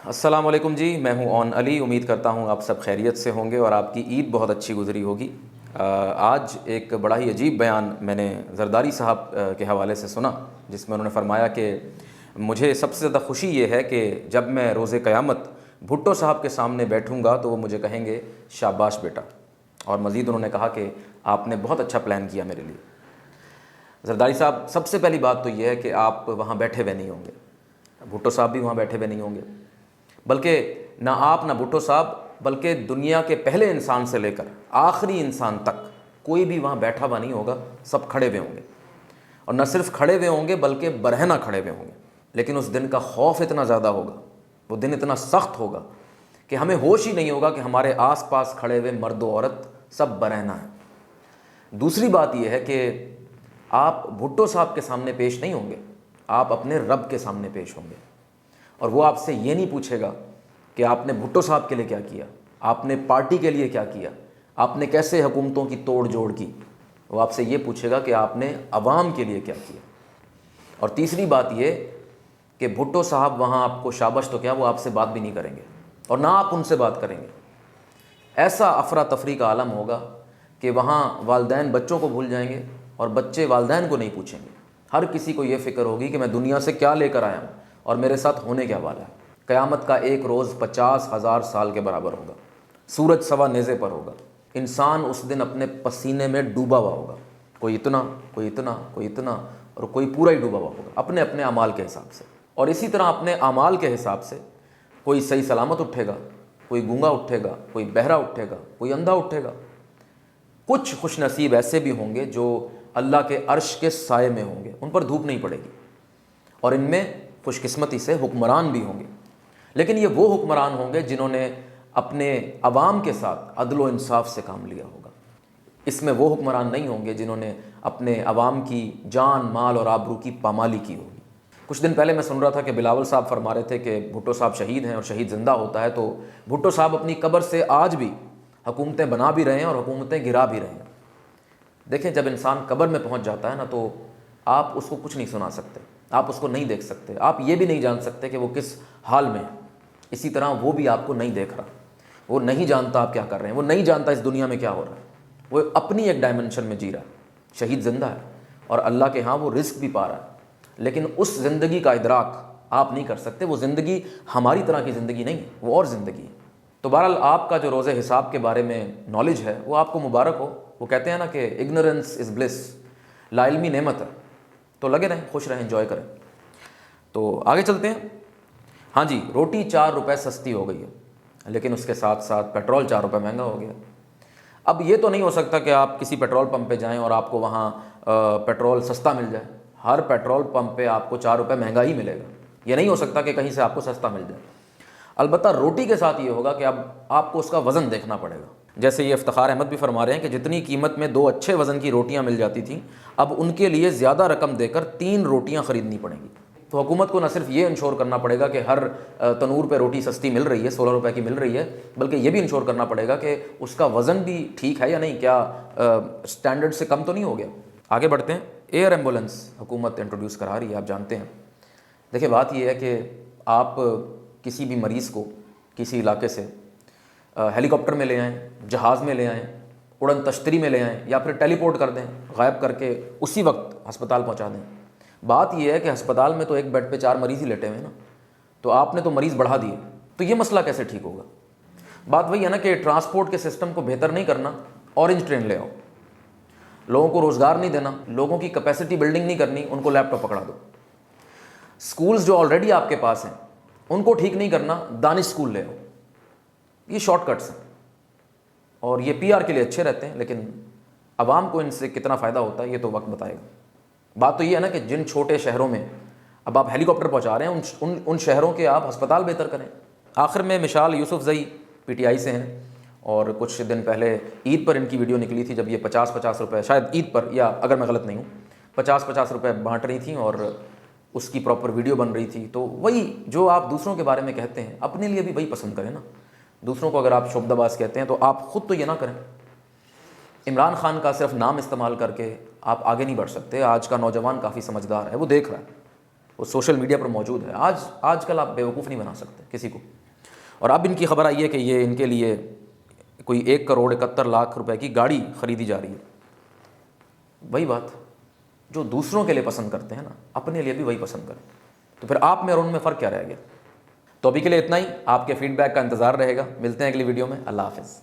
السلام علیکم جی، میں ہوں اون علی۔ امید کرتا ہوں آپ سب خیریت سے ہوں گے اور آپ کی عید بہت اچھی گزری ہوگی۔ آج ایک بڑا ہی عجیب بیان میں نے زرداری صاحب کے حوالے سے سنا، جس میں انہوں نے فرمایا کہ مجھے سب سے زیادہ خوشی یہ ہے کہ جب میں روز قیامت بھٹو صاحب کے سامنے بیٹھوں گا تو وہ مجھے کہیں گے شاباش بیٹا۔ اور مزید انہوں نے کہا کہ آپ نے بہت اچھا پلان کیا میرے لیے۔ زرداری صاحب، سب سے پہلی بات تو یہ ہے کہ آپ وہاں بیٹھے ہوئے نہیں ہوں گے، بھٹو صاحب بھی وہاں بیٹھے ہوئے نہیں ہوں گے، بلکہ نہ آپ نہ بھٹو صاحب بلکہ دنیا کے پہلے انسان سے لے کر آخری انسان تک کوئی بھی وہاں بیٹھا ہوا نہیں ہوگا، سب کھڑے ہوئے ہوں گے۔ اور نہ صرف کھڑے ہوئے ہوں گے بلکہ برہنہ کھڑے ہوئے ہوں گے۔ لیکن اس دن کا خوف اتنا زیادہ ہوگا، وہ دن اتنا سخت ہوگا کہ ہمیں ہوش ہی نہیں ہوگا کہ ہمارے آس پاس کھڑے ہوئے مرد و عورت سب برہنہ ہیں۔ دوسری بات یہ ہے کہ آپ بھٹو صاحب کے سامنے پیش نہیں ہوں گے، آپ اپنے رب کے سامنے پیش ہوں گے، اور وہ آپ سے یہ نہیں پوچھے گا کہ آپ نے بھٹو صاحب کے لیے کیا کیا، آپ نے پارٹی کے لیے کیا کیا، آپ نے کیسے حکومتوں کی توڑ جوڑ کی۔ وہ آپ سے یہ پوچھے گا کہ آپ نے عوام کے لیے کیا کیا۔ اور تیسری بات یہ کہ بھٹو صاحب وہاں آپ کو شاباش تو کیا، وہ آپ سے بات بھی نہیں کریں گے اور نہ آپ ان سے بات کریں گے۔ ایسا افراتفری کا عالم ہوگا کہ وہاں والدین بچوں کو بھول جائیں گے اور بچے والدین کو نہیں پوچھیں گے۔ ہر کسی کو یہ فکر ہوگی کہ میں دنیا سے کیا لے کر آیا ہوں اور میرے ساتھ ہونے کیا والا ہے۔ قیامت کا ایک روز 50,000 سال کے برابر ہوگا، سورج سوا نیزے پر ہوگا، انسان اس دن اپنے پسینے میں ڈوبا ہوا ہوگا، کوئی اتنا کوئی اتنا کوئی اتنا، اور کوئی پورا ہی ڈوبا ہوا ہوگا اپنے اپنے اعمال کے حساب سے۔ اور اسی طرح اپنے اعمال کے حساب سے کوئی صحیح سلامت اٹھے گا، کوئی گونگا اٹھے گا، کوئی بہرا اٹھے گا، کوئی اندھا اٹھے گا۔ کچھ خوش نصیب ایسے بھی ہوں گے جو اللہ کے عرش کے سائے میں ہوں گے، ان پر دھوپ نہیں پڑے گی، اور ان میں خوش قسمتی سے حکمران بھی ہوں گے۔ لیکن یہ وہ حکمران ہوں گے جنہوں نے اپنے عوام کے ساتھ عدل و انصاف سے کام لیا ہوگا۔ اس میں وہ حکمران نہیں ہوں گے جنہوں نے اپنے عوام کی جان مال اور آبرو کی پامالی کی ہوگی۔ کچھ دن پہلے میں سن رہا تھا کہ بلاول صاحب فرما رہے تھے کہ بھٹو صاحب شہید ہیں اور شہید زندہ ہوتا ہے، تو بھٹو صاحب اپنی قبر سے آج بھی حکومتیں بنا بھی رہے ہیں اور حکومتیں گرا بھی رہے ہیں۔ دیکھیں، جب انسان قبر میں پہنچ جاتا ہے نا، تو آپ اس کو کچھ نہیں سنا سکتے، آپ اس کو نہیں دیکھ سکتے، آپ یہ بھی نہیں جان سکتے کہ وہ کس حال میں ہے۔ اسی طرح وہ بھی آپ کو نہیں دیکھ رہا، وہ نہیں جانتا آپ کیا کر رہے ہیں، وہ نہیں جانتا اس دنیا میں کیا ہو رہا ہے، وہ اپنی ایک ڈائمنشن میں جی رہا ہے۔ شہید زندہ ہے اور اللہ کے ہاں وہ رزق بھی پا رہا ہے، لیکن اس زندگی کا ادراک آپ نہیں کر سکتے۔ وہ زندگی ہماری طرح کی زندگی نہیں ہے، وہ اور زندگی ہے۔ تو بہرحال آپ کا جو روز حساب کے بارے میں نالج ہے وہ آپ کو مبارک ہو۔ وہ کہتے ہیں نا کہ اگنورنس از بلس، لا علمی نعمت ہے۔ تو لگے رہیں، خوش رہیں، انجوائے کریں۔ تو آگے چلتے ہیں۔ ہاں جی، روٹی 4 روپے سستی ہو گئی ہے، لیکن اس کے ساتھ ساتھ پیٹرول 4 روپے مہنگا ہو گیا۔ اب یہ تو نہیں ہو سکتا کہ آپ کسی پیٹرول پمپ پہ جائیں اور آپ کو وہاں پیٹرول سستا مل جائے۔ ہر پیٹرول پمپ پہ آپ کو 4 روپے مہنگا ہی ملے گا، یہ نہیں ہو سکتا کہ کہیں سے آپ کو سستا مل جائے۔ البتہ روٹی کے ساتھ یہ ہوگا کہ اب آپ کو اس کا وزن دیکھنا پڑے گا۔ جیسے یہ افتخار احمد بھی فرما رہے ہیں کہ جتنی قیمت میں 2 اچھے وزن کی روٹیاں مل جاتی تھیں، اب ان کے لیے زیادہ رقم دے کر 3 روٹیاں خریدنی پڑیں گی۔ تو حکومت کو نہ صرف یہ انشور کرنا پڑے گا کہ ہر تنور پہ روٹی سستی مل رہی ہے، 16 روپے کی مل رہی ہے، بلکہ یہ بھی انشور کرنا پڑے گا کہ اس کا وزن بھی ٹھیک ہے یا نہیں، کیا سٹینڈرڈ سے کم تو نہیں ہو گیا۔ آگے بڑھتے ہیں۔ ایئر ایمبولنس حکومت انٹروڈیوس کرا رہی ہے، آپ جانتے ہیں۔ دیکھیں، بات یہ ہے کہ آپ کسی بھی مریض کو کسی علاقے سے ہیلی کاپٹر میں لے آئیں، جہاز میں لے آئیں، اڑن تشتری میں لے آئیں، یا پھر ٹیلی پورٹ کر دیں، غائب کر کے اسی وقت ہسپتال پہنچا دیں۔ بات یہ ہے کہ ہسپتال میں تو ایک بیڈ پہ 4 مریض ہی لیٹے ہوئے ہیں نا، تو آپ نے تو مریض بڑھا دیے، تو یہ مسئلہ کیسے ٹھیک ہوگا؟ بات وہی ہے نا کہ ٹرانسپورٹ کے سسٹم کو بہتر نہیں کرنا، اورنج ٹرین لے آؤ۔ لوگوں کو روزگار نہیں دینا، لوگوں کی کیپیسٹی بلڈنگ نہیں کرنی، ان کو لیپ ٹاپ پکڑا دو۔ سکولز جو آلریڈی آپ کے پاس ہیں ان کو ٹھیک نہیں کرنا، دانش سکول لے آؤ۔ یہ شارٹ کٹس ہیں اور یہ PR کے لیے اچھے رہتے ہیں، لیکن عوام کو ان سے کتنا فائدہ ہوتا ہے یہ تو وقت بتائے گا۔ بات تو یہ ہے نا کہ جن چھوٹے شہروں میں اب آپ ہیلی کاپٹر پہنچا رہے ہیں، ان شہروں کے آپ ہسپتال بہتر کریں۔ آخر میں مشال یوسف زئی PTI سے ہیں، اور کچھ دن پہلے عید پر ان کی ویڈیو نکلی تھی جب یہ 50 روپے، شاید عید پر، یا اگر میں غلط نہیں ہوں، 50 روپے بانٹ رہی تھیں اور اس کی پراپر ویڈیو بن رہی تھی۔ تو وہی جو آپ دوسروں کے بارے میں کہتے ہیں، اپنے لیے بھی وہی پسند کریں نا۔ دوسروں کو اگر آپ شعبدہ باز کہتے ہیں تو آپ خود تو یہ نہ کریں۔ عمران خان کا صرف نام استعمال کر کے آپ آگے نہیں بڑھ سکتے۔ آج کا نوجوان کافی سمجھدار ہے، وہ دیکھ رہا ہے وہ سوشل میڈیا پر موجود ہے. آج کل آپ بیوقوف نہیں بنا سکتے کسی کو. اور اب ان کی خبر آئی ہے کہ یہ ان کے لیے کوئی 1,71,00,000 روپے کی گاڑی خریدی جا رہی ہے. وہی بات جو دوسروں کے لیے پسند کرتے ہیں نا, اپنے لیے بھی وہی پسند کریں. تو پھر آپ میں اور ان میں فرق کیا رہ گیا؟ تو ابھی کے لیے اتنا ہی. آپ کے فیڈ بیک کا انتظار رہے گا. ملتے ہیں اگلی ویڈیو میں. اللہ حافظ.